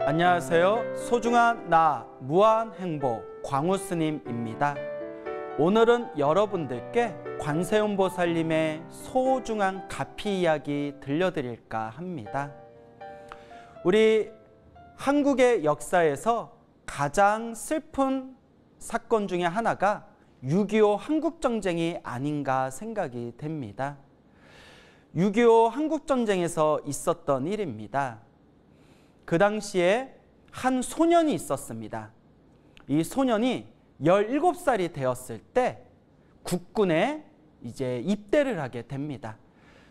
안녕하세요. 소중한 나 무한행복 광우스님입니다. 오늘은 여러분들께 관세음보살님의 소중한 가피 이야기 들려드릴까 합니다. 우리 한국의 역사에서 가장 슬픈 사건 중에 하나가 6.25 한국전쟁이 아닌가 생각이 됩니다. 6.25 한국전쟁에서 있었던 일입니다. 그 당시에 한 소년이 있었습니다. 이 소년이 17살이 되었을 때 국군에 이제 입대를 하게 됩니다.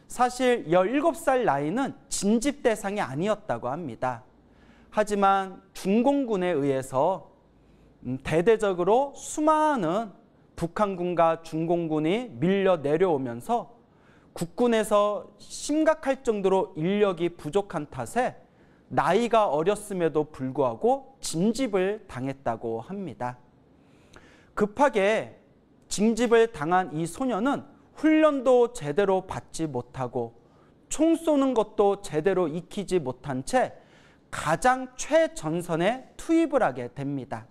사실 17살 나이는 진집 대상이 아니었다고 합니다. 하지만 중공군에 의해서 대대적으로 수많은 북한군과 중공군이 밀려 내려오면서 국군에서 심각할 정도로 인력이 부족한 탓에 나이가 어렸음에도 불구하고 징집을 당했다고 합니다. 급하게 징집을 당한 이 소년은 훈련도 제대로 받지 못하고 총 쏘는 것도 제대로 익히지 못한 채 가장 최전선에 투입을 하게 됩니다.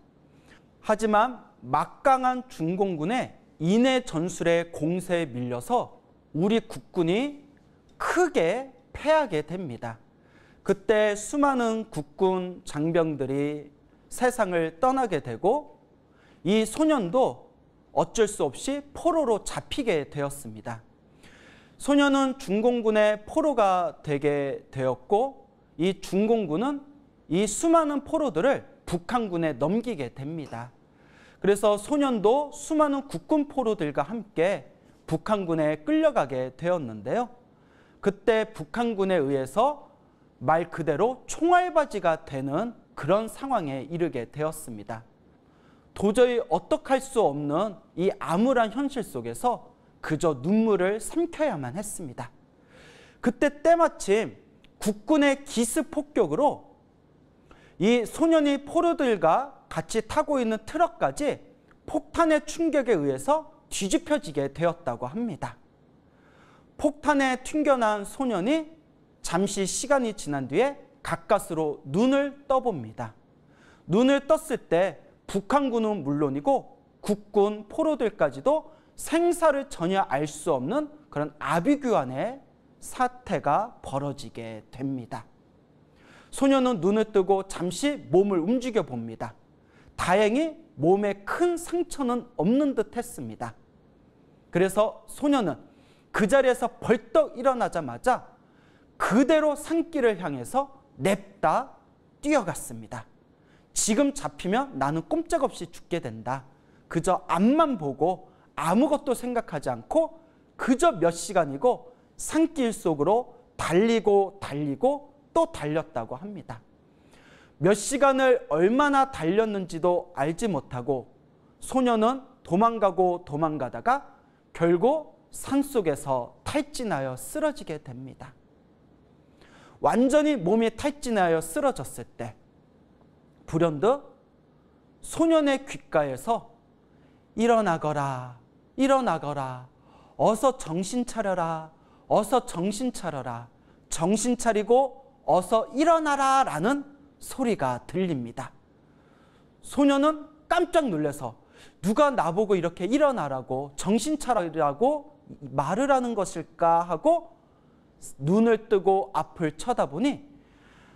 하지만 막강한 중공군의 인해 전술의 공세에 밀려서 우리 국군이 크게 패하게 됩니다. 그때 수많은 국군 장병들이 세상을 떠나게 되고 이 소년도 어쩔 수 없이 포로로 잡히게 되었습니다. 소년은 중공군의 포로가 되게 되었고 이 중공군은 이 수많은 포로들을 북한군에 넘기게 됩니다. 그래서 소년도 수많은 국군 포로들과 함께 북한군에 끌려가게 되었는데요. 그때 북한군에 의해서 말 그대로 총알바지가 되는 그런 상황에 이르게 되었습니다. 도저히 어떡할 수 없는 이 암울한 현실 속에서 그저 눈물을 삼켜야만 했습니다. 그때 때마침 국군의 기습폭격으로 이 소년이 포로들과 같이 타고 있는 트럭까지 폭탄의 충격에 의해서 뒤집혀지게 되었다고 합니다. 폭탄에 튕겨난 소년이 잠시 시간이 지난 뒤에 가까스로 눈을 떠봅니다. 눈을 떴을 때 북한군은 물론이고 국군 포로들까지도 생사를 전혀 알 수 없는 그런 아비규환의 사태가 벌어지게 됩니다. 소년은 눈을 뜨고 잠시 몸을 움직여 봅니다. 다행히 몸에 큰 상처는 없는 듯 했습니다. 그래서 소년은 그 자리에서 벌떡 일어나자마자 그대로 산길을 향해서 냅다 뛰어갔습니다. 지금 잡히면 나는 꼼짝없이 죽게 된다. 그저 앞만 보고 아무것도 생각하지 않고 그저 몇 시간이고 산길 속으로 달리고 또 달렸다고 합니다. 몇 시간을 얼마나 달렸는지도 알지 못하고 소년은 도망가다가 결국 산속에서 탈진하여 쓰러지게 됩니다. 완전히 몸이 탈진하여 쓰러졌을 때 불현듯 소년의 귓가에서 일어나거라, 어서 정신 차려라, 정신 차리고 어서 일어나라 라는 소리가 들립니다. 소년은 깜짝 놀라서 누가 나보고 이렇게 일어나라고 정신 차리라고 말을 하는 것일까 하고 눈을 뜨고 앞을 쳐다보니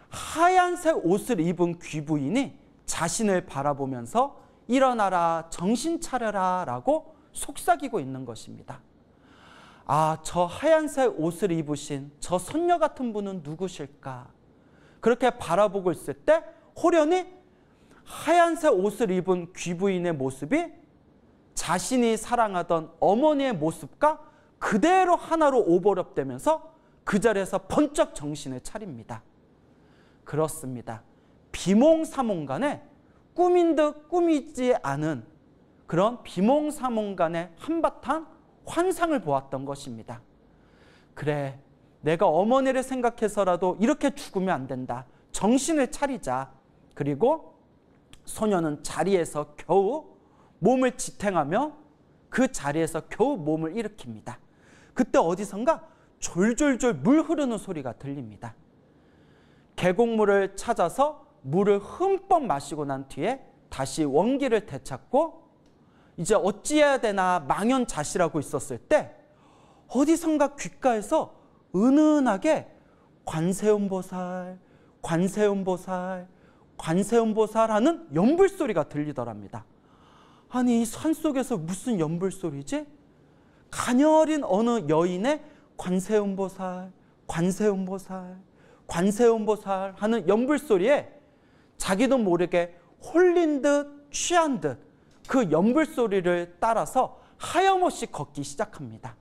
하얀색 옷을 입은 귀부인이 자신을 바라보면서 일어나라, 정신 차려라 라고 속삭이고 있는 것입니다. 아, 저 하얀색 옷을 입으신 저 선녀 같은 분은 누구실까? 그렇게 바라보고 있을 때 호련히 하얀색 옷을 입은 귀부인의 모습이 자신이 사랑하던 어머니의 모습과 그대로 하나로 오버랩되면서 그 자리에서 번쩍 정신을 차립니다. 그렇습니다. 비몽사몽간에 꿈인 듯 꿈이지 않은 그런 비몽사몽간의 한바탕 환상을 보았던 것입니다. 그래, 내가 어머니를 생각해서라도 이렇게 죽으면 안 된다. 정신을 차리자. 그리고 소년은 자리에서 겨우 몸을 지탱하며 그 자리에서 겨우 몸을 일으킵니다. 그때 어디선가 졸졸졸 물 흐르는 소리가 들립니다. 계곡물을 찾아서 물을 흠뻑 마시고 난 뒤에 다시 원기를 되찾고 이제 어찌해야 되나 망연자실하고 있었을 때 어디선가 귓가에서 은은하게 관세음보살, 관세음보살, 관세음보살 하는 연불소리가 들리더랍니다. 아니 이 산속에서 무슨 연불소리지? 가녀린 어느 여인의 관세음보살, 관세음보살, 관세음보살 하는 연불소리에 자기도 모르게 홀린 듯 취한 듯 그 연불소리를 따라서 하염없이 걷기 시작합니다.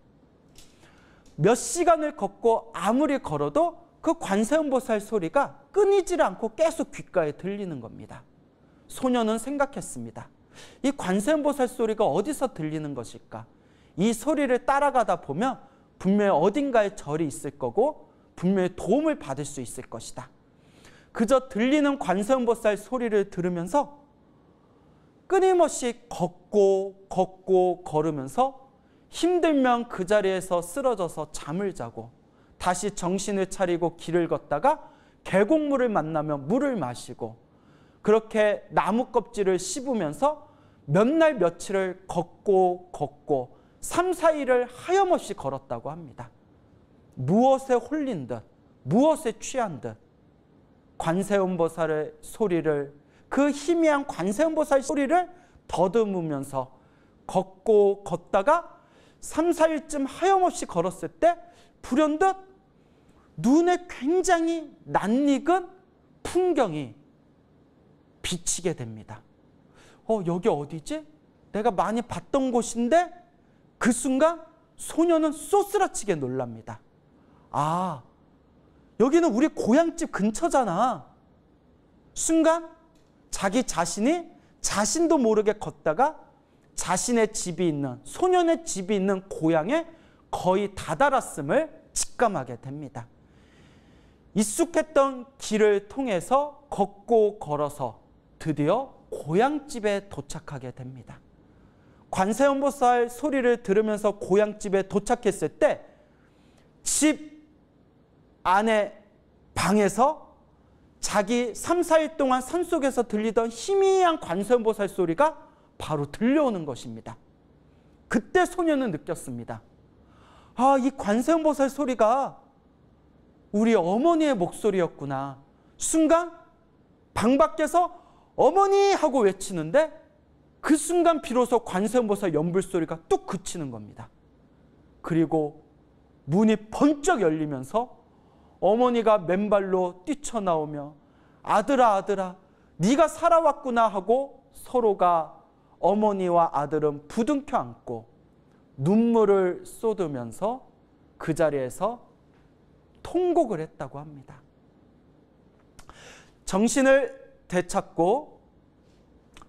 몇 시간을 걷고 아무리 걸어도 그 관세음보살 소리가 끊이질 않고 계속 귓가에 들리는 겁니다. 소녀는 생각했습니다. 이 관세음보살 소리가 어디서 들리는 것일까? 이 소리를 따라가다 보면 분명히 어딘가에 절이 있을 거고 분명히 도움을 받을 수 있을 것이다. 그저 들리는 관세음보살 소리를 들으면서 끊임없이 걷고 걸으면서 힘들면 그 자리에서 쓰러져서 잠을 자고 다시 정신을 차리고 길을 걷다가 계곡물을 만나면 물을 마시고 그렇게 나무 껍질을 씹으면서 몇 날 며칠을 걷고 3, 4일을 하염없이 걸었다고 합니다. 무엇에 홀린 듯 무엇에 취한 듯 관세음보살의 소리를 그 희미한 관세음보살 소리를 더듬으면서 걷다가 3, 4일쯤 하염없이 걸었을 때 불현듯 눈에 굉장히 낯익은 풍경이 비치게 됩니다. 여기 어디지? 내가 많이 봤던 곳인데 그 순간 소녀는 쏘스라치게 놀랍니다. 아, 여기는 우리 고향집 근처잖아. 순간 자기 자신이 자신도 모르게 걷다가 자신의 집이 있는 소년의 집이 있는 고향에 거의 다다랐음을 직감하게 됩니다. 익숙했던 길을 통해서 걷고 걸어서 드디어 고향집에 도착하게 됩니다. 관세음보살 소리를 들으면서 고향집에 도착했을 때 집 안에 방에서 자기 3, 4일 동안 산속에서 들리던 희미한 관세음보살 소리가 바로 들려오는 것입니다. 그때 소녀는 느꼈습니다. 아, 이 관세음보살 소리가 우리 어머니의 목소리였구나. 순간 방 밖에서 어머니 하고 외치는데 그 순간 비로소 관세음보살 연불소리가 뚝 그치는 겁니다. 그리고 문이 번쩍 열리면서 어머니가 맨발로 뛰쳐나오며 아들아 아들아 네가 살아왔구나 하고 서로가 어머니와 아들은 부둥켜 안고 눈물을 쏟으면서 그 자리에서 통곡을 했다고 합니다. 정신을 되찾고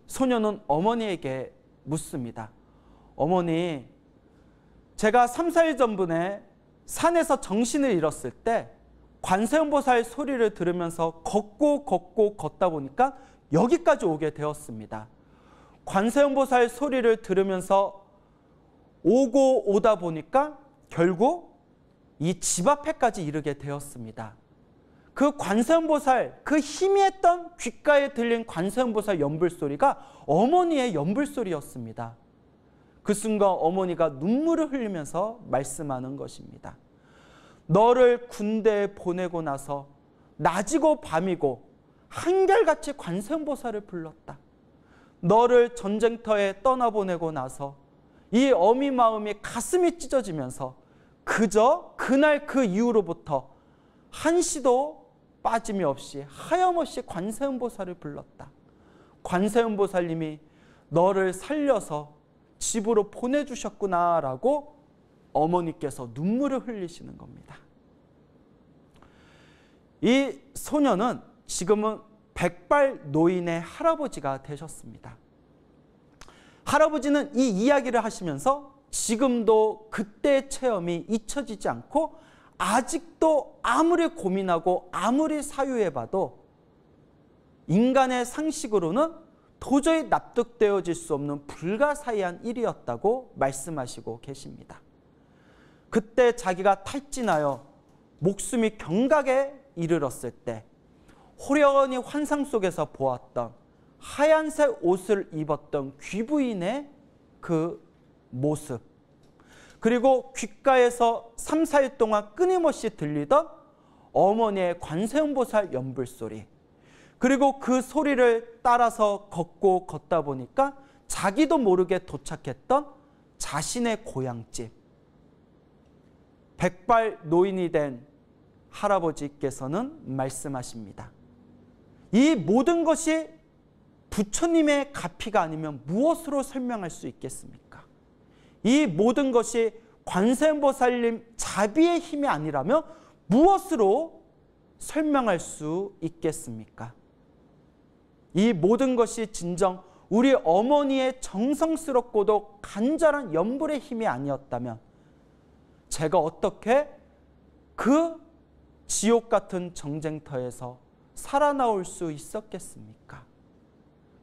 소녀는 어머니에게 묻습니다. 어머니, 제가 3, 4일 전분에 산에서 정신을 잃었을 때 관세음보살 소리를 들으면서 걷고 걷다 보니까 여기까지 오게 되었습니다. 관세음보살 소리를 들으면서 오다 보니까 결국 이 집 앞에까지 이르게 되었습니다. 그 관세음보살, 그 희미했던 귓가에 들린 관세음보살 연불소리가 어머니의 연불소리였습니다. 그 순간 어머니가 눈물을 흘리면서 말씀하는 것입니다. 너를 군대에 보내고 나서 낮이고 밤이고 한결같이 관세음보살을 불렀다. 너를 전쟁터에 떠나보내고 나서 이 어미 마음이 가슴이 찢어지면서 그저 그날 그 이후로부터 한시도 빠짐이 없이 하염없이 관세음보살을 불렀다. 관세음보살님이 너를 살려서 집으로 보내주셨구나 라고 어머니께서 눈물을 흘리시는 겁니다. 이 소녀는 지금은 백발 노인의 할아버지가 되셨습니다. 할아버지는 이 이야기를 하시면서 지금도 그때의 체험이 잊혀지지 않고 아직도 아무리 고민하고 아무리 사유해봐도 인간의 상식으로는 도저히 납득되어질 수 없는 불가사의한 일이었다고 말씀하시고 계십니다. 그때 자기가 탈진하여 목숨이 경각에 이르렀을 때 호련히 환상 속에서 보았던 하얀색 옷을 입었던 귀부인의 그 모습, 그리고 귓가에서 3, 4일 동안 끊임없이 들리던 어머니의 관세음보살 연불소리, 그리고 그 소리를 따라서 걷다 보니까 자기도 모르게 도착했던 자신의 고향집, 백발 노인이 된 할아버지께서는 말씀하십니다. 이 모든 것이 부처님의 가피가 아니면 무엇으로 설명할 수 있겠습니까? 이 모든 것이 관세음보살님 자비의 힘이 아니라면 무엇으로 설명할 수 있겠습니까? 이 모든 것이 진정 우리 어머니의 정성스럽고도 간절한 연불의 힘이 아니었다면 제가 어떻게 그 지옥 같은 정쟁터에서 살아나올 수 있었겠습니까?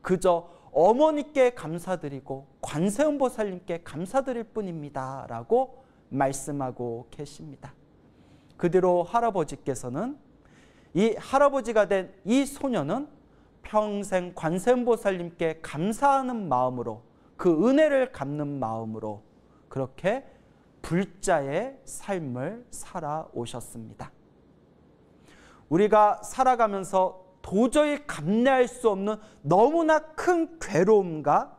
그저 어머니께 감사드리고 관세음보살님께 감사드릴 뿐입니다 라고 말씀하고 계십니다. 그대로 할아버지께서는, 이 할아버지가 된 이 소녀는 평생 관세음보살님께 감사하는 마음으로, 그 은혜를 갚는 마음으로 그렇게 불자의 삶을 살아오셨습니다. 우리가 살아가면서 도저히 감내할 수 없는 너무나 큰 괴로움과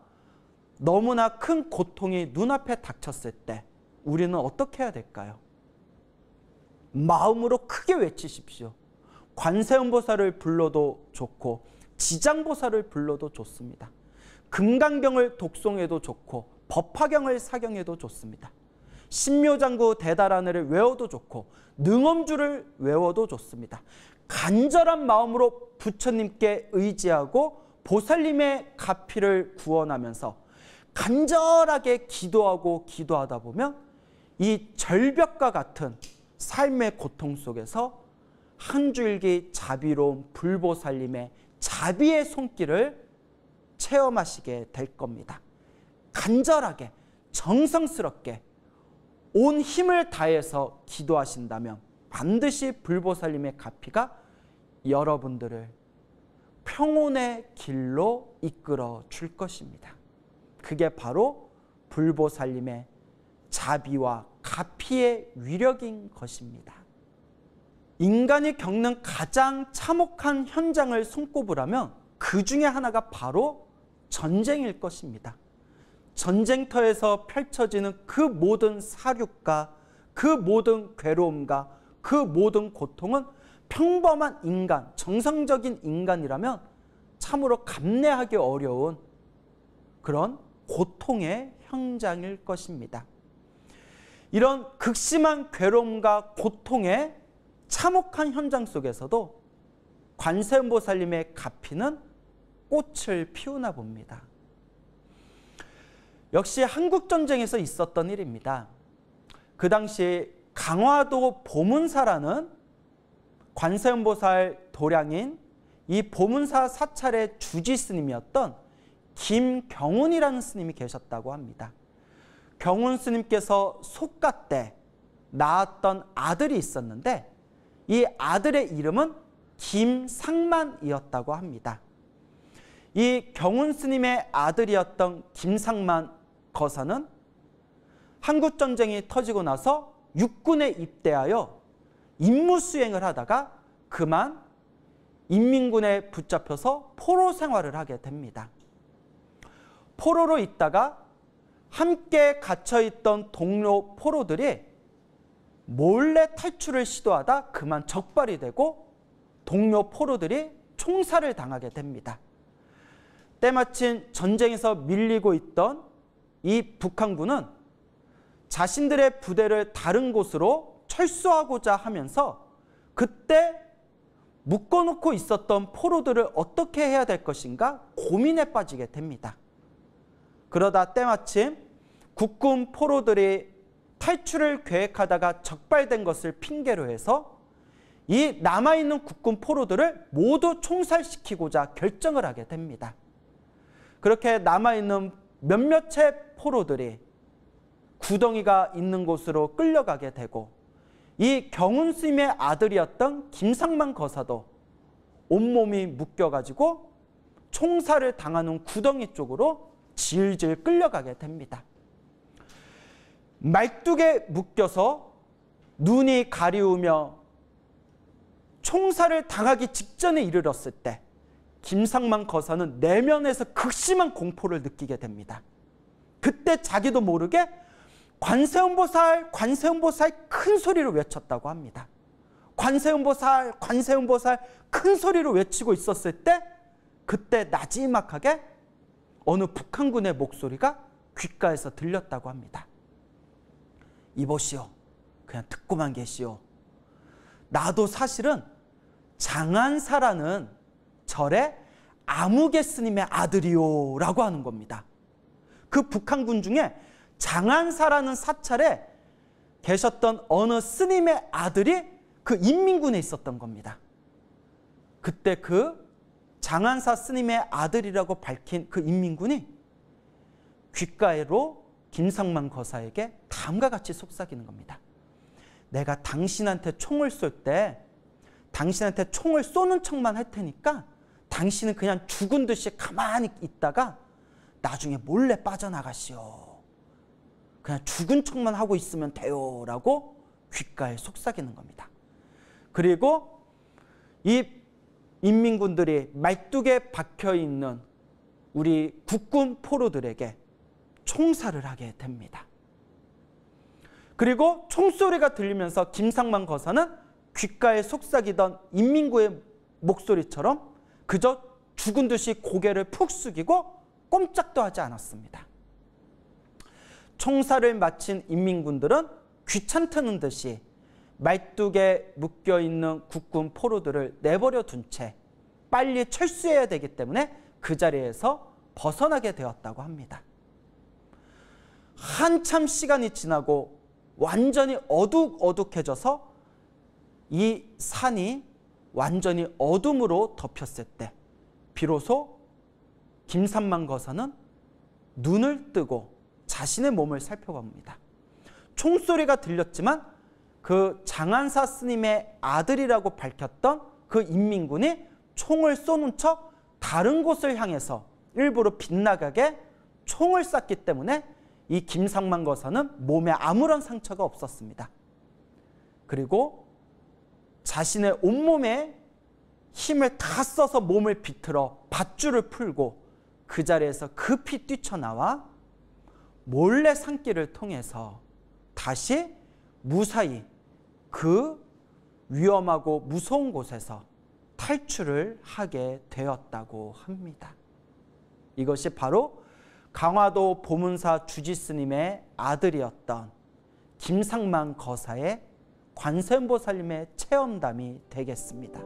너무나 큰 고통이 눈앞에 닥쳤을 때 우리는 어떻게 해야 될까요? 마음으로 크게 외치십시오. 관세음보살을 불러도 좋고 지장보살을 불러도 좋습니다. 금강경을 독송해도 좋고 법화경을 사경해도 좋습니다. 신묘장구 대다라네를 외워도 좋고 능엄주를 외워도 좋습니다. 간절한 마음으로 부처님께 의지하고 보살님의 가피를 구원하면서 간절하게 기도하다 보면 이 절벽과 같은 삶의 고통 속에서 한 줄기 자비로운 불보살님의 자비의 손길을 체험하시게 될 겁니다. 간절하게 정성스럽게 온 힘을 다해서 기도하신다면 반드시 불보살님의 가피가 여러분들을 평온의 길로 이끌어 줄 것입니다. 그게 바로 불보살님의 자비와 가피의 위력인 것입니다. 인간이 겪는 가장 참혹한 현장을 손꼽으라면 그 중에 하나가 바로 전쟁일 것입니다. 전쟁터에서 펼쳐지는 그 모든 사륙과 그 모든 괴로움과 그 모든 고통은 평범한 인간, 정상적인 인간이라면 참으로 감내하기 어려운 그런 고통의 현장일 것입니다. 이런 극심한 괴로움과 고통의 참혹한 현장 속에서도 관세음보살님의 가피는 꽃을 피우나 봅니다. 역시 한국전쟁에서 있었던 일입니다. 그 당시 강화도 보문사라는 관세음보살 도량인 이 보문사 사찰의 주지스님이었던 김경훈이라는 스님이 계셨다고 합니다. 경훈 스님께서 속가 때 낳았던 아들이 있었는데 이 아들의 이름은 김상만이었다고 합니다. 이 경훈 스님의 아들이었던 김상만 거사는 한국전쟁이 터지고 나서 육군에 입대하여 임무 수행을 하다가 그만 인민군에 붙잡혀서 포로 생활을 하게 됩니다. 포로로 있다가 함께 갇혀있던 동료 포로들이 몰래 탈출을 시도하다 그만 적발이 되고 동료 포로들이 총살을 당하게 됩니다. 때마침 전쟁에서 밀리고 있던 이 북한군은 자신들의 부대를 다른 곳으로 철수하고자 하면서 그때 묶어놓고 있었던 포로들을 어떻게 해야 될 것인가 고민에 빠지게 됩니다. 그러다 때마침 국군 포로들이 탈출을 계획하다가 적발된 것을 핑계로 해서 이 남아있는 국군 포로들을 모두 총살시키고자 결정을 하게 됩니다. 그렇게 남아있는 몇몇의 포로들이 구덩이가 있는 곳으로 끌려가게 되고 이 경훈 스님의 아들이었던 김상만 거사도 온몸이 묶여가지고 총살을 당하는 구덩이 쪽으로 질질 끌려가게 됩니다. 말뚝에 묶여서 눈이 가리우며 총살을 당하기 직전에 이르렀을 때 김상만 거사는 내면에서 극심한 공포를 느끼게 됩니다. 그때 자기도 모르게 관세음보살, 관세음보살 큰 소리로 외쳤다고 합니다. 관세음보살, 관세음보살 큰 소리로 외치고 있었을 때 그때 나지막하게 어느 북한군의 목소리가 귓가에서 들렸다고 합니다. 이보시오. 그냥 듣고만 계시오. 나도 사실은 장안사라는 절의 아무개 스님의 아들이요 라고 하는 겁니다. 그 북한군 중에 장안사라는 사찰에 계셨던 어느 스님의 아들이 그 인민군에 있었던 겁니다. 그때 그 장안사 스님의 아들이라고 밝힌 그 인민군이 귓가에로 김상만 거사에게 다음과 같이 속삭이는 겁니다. 내가 당신한테 총을 쏠 때 당신한테 총을 쏘는 척만 할 테니까 당신은 그냥 죽은 듯이 가만히 있다가 나중에 몰래 빠져나가시오. 그냥 죽은 척만 하고 있으면 돼요 라고 귓가에 속삭이는 겁니다. 그리고 이 인민군들이 말뚝에 박혀있는 우리 국군 포로들에게 총살을 하게 됩니다. 그리고 총소리가 들리면서 김상만 거사는 귓가에 속삭이던 인민군의 목소리처럼 그저 죽은 듯이 고개를 푹 숙이고 꼼짝도 하지 않았습니다. 총살을 마친 인민군들은 귀찮다는 듯이 말뚝에 묶여있는 국군 포로들을 내버려 둔 채 빨리 철수해야 되기 때문에 그 자리에서 벗어나게 되었다고 합니다. 한참 시간이 지나고 완전히 어둑어둑해져서 이 산이 완전히 어둠으로 덮였을 때 비로소 김상만 거사는 눈을 뜨고 자신의 몸을 살펴봅니다. 총소리가 들렸지만 그 장안사 스님의 아들이라고 밝혔던 그 인민군이 총을 쏘는 척 다른 곳을 향해서 일부러 빗나가게 총을 쐈기 때문에 이 김상만 거사는 몸에 아무런 상처가 없었습니다. 그리고 자신의 온몸에 힘을 다 써서 몸을 비틀어 밧줄을 풀고 그 자리에서 급히 뛰쳐나와 몰래 산길을 통해서 다시 무사히 그 위험하고 무서운 곳에서 탈출을 하게 되었다고 합니다. 이것이 바로 강화도 보문사 주지스님의 아들이었던 김상만 거사의 관세음보살님의 체험담이 되겠습니다.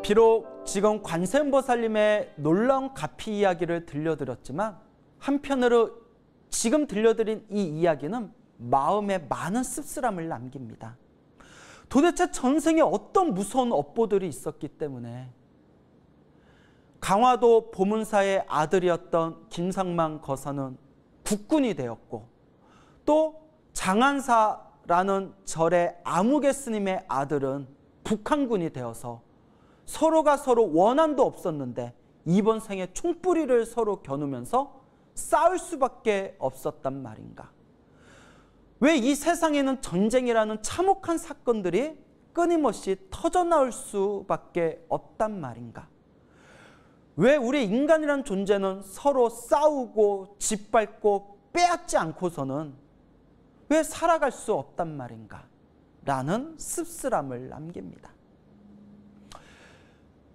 비록 지금 관세음보살님의 놀라운 가피 이야기를 들려드렸지만 한편으로 지금 들려드린 이 이야기는 마음에 많은 씁쓸함을 남깁니다. 도대체 전생에 어떤 무서운 업보들이 있었기 때문에 강화도 보문사의 아들이었던 김상만 거사는 국군이 되었고 또 장안사라는 절의 아무개 스님의 아들은 북한군이 되어서 서로가 서로 원한도 없었는데 이번 생에 총뿌리를 서로 겨누면서 싸울 수밖에 없었단 말인가? 왜 이 세상에는 전쟁이라는 참혹한 사건들이 끊임없이 터져나올 수밖에 없단 말인가? 왜 우리 인간이란 존재는 서로 싸우고 짓밟고 빼앗지 않고서는 왜 살아갈 수 없단 말인가? 라는 씁쓸함을 남깁니다.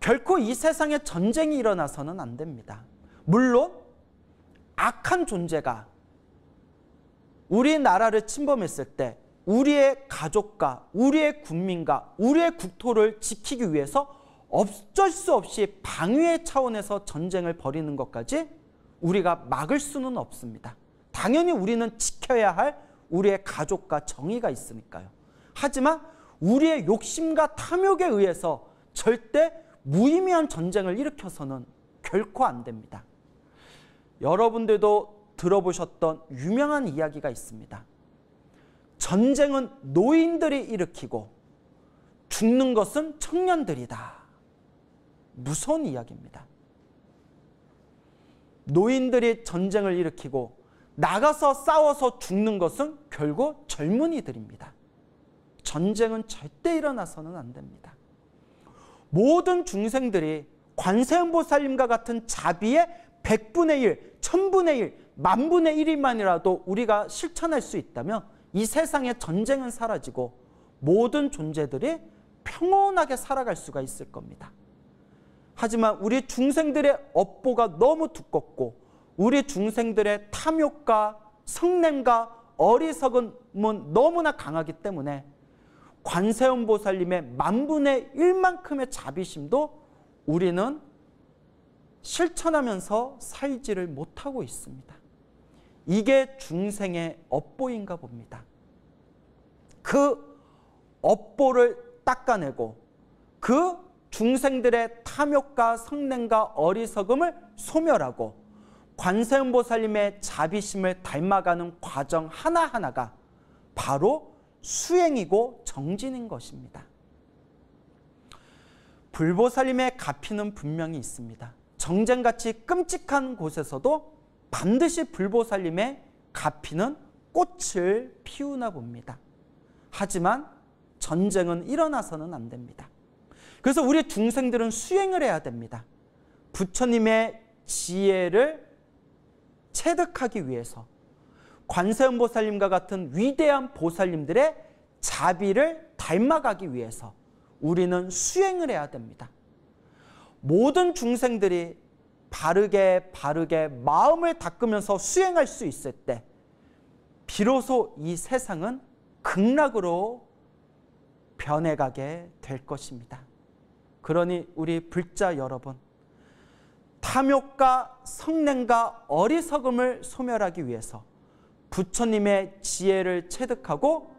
결코 이 세상에 전쟁이 일어나서는 안 됩니다. 물론 악한 존재가 우리나라를 침범했을 때 우리의 가족과 우리의 국민과 우리의 국토를 지키기 위해서 어쩔 수 없이 방위의 차원에서 전쟁을 벌이는 것까지 우리가 막을 수는 없습니다. 당연히 우리는 지켜야 할 우리의 가족과 정의가 있으니까요. 하지만 우리의 욕심과 탐욕에 의해서 절대 무의미한 전쟁을 일으켜서는 결코 안 됩니다. 여러분들도 들어보셨던 유명한 이야기가 있습니다. 전쟁은 노인들이 일으키고 죽는 것은 청년들이다. 무서운 이야기입니다. 노인들이 전쟁을 일으키고 나가서 싸워서 죽는 것은 결국 젊은이들입니다. 전쟁은 절대 일어나서는 안 됩니다. 모든 중생들이 관세음보살님과 같은 자비의 100분의 1, 1000분의 1, 만분의 1이만이라도 우리가 실천할 수 있다면 이 세상의 전쟁은 사라지고 모든 존재들이 평온하게 살아갈 수가 있을 겁니다. 하지만 우리 중생들의 업보가 너무 두껍고 우리 중생들의 탐욕과 성냄과 어리석음은 너무나 강하기 때문에 관세음보살님의 만분의 1만큼의 자비심도 우리는 실천하면서 살지를 못하고 있습니다. 이게 중생의 업보인가 봅니다. 그 업보를 닦아내고 그 중생들의 탐욕과 성냄과 어리석음을 소멸하고 관세음보살님의 자비심을 닮아가는 과정 하나하나가 바로 수행이고 정진인 것입니다. 불보살님의 가피는 분명히 있습니다. 정쟁같이 끔찍한 곳에서도 반드시 불보살님의 가피는 꽃을 피우나 봅니다. 하지만 전쟁은 일어나서는 안 됩니다. 그래서 우리 중생들은 수행을 해야 됩니다. 부처님의 지혜를 체득하기 위해서 관세음보살님과 같은 위대한 보살님들의 자비를 닮아가기 위해서 우리는 수행을 해야 됩니다. 모든 중생들이 바르게 마음을 닦으면서 수행할 수 있을 때 비로소 이 세상은 극락으로 변해가게 될 것입니다. 그러니 우리 불자 여러분, 탐욕과 성냄과 어리석음을 소멸하기 위해서 부처님의 지혜를 체득하고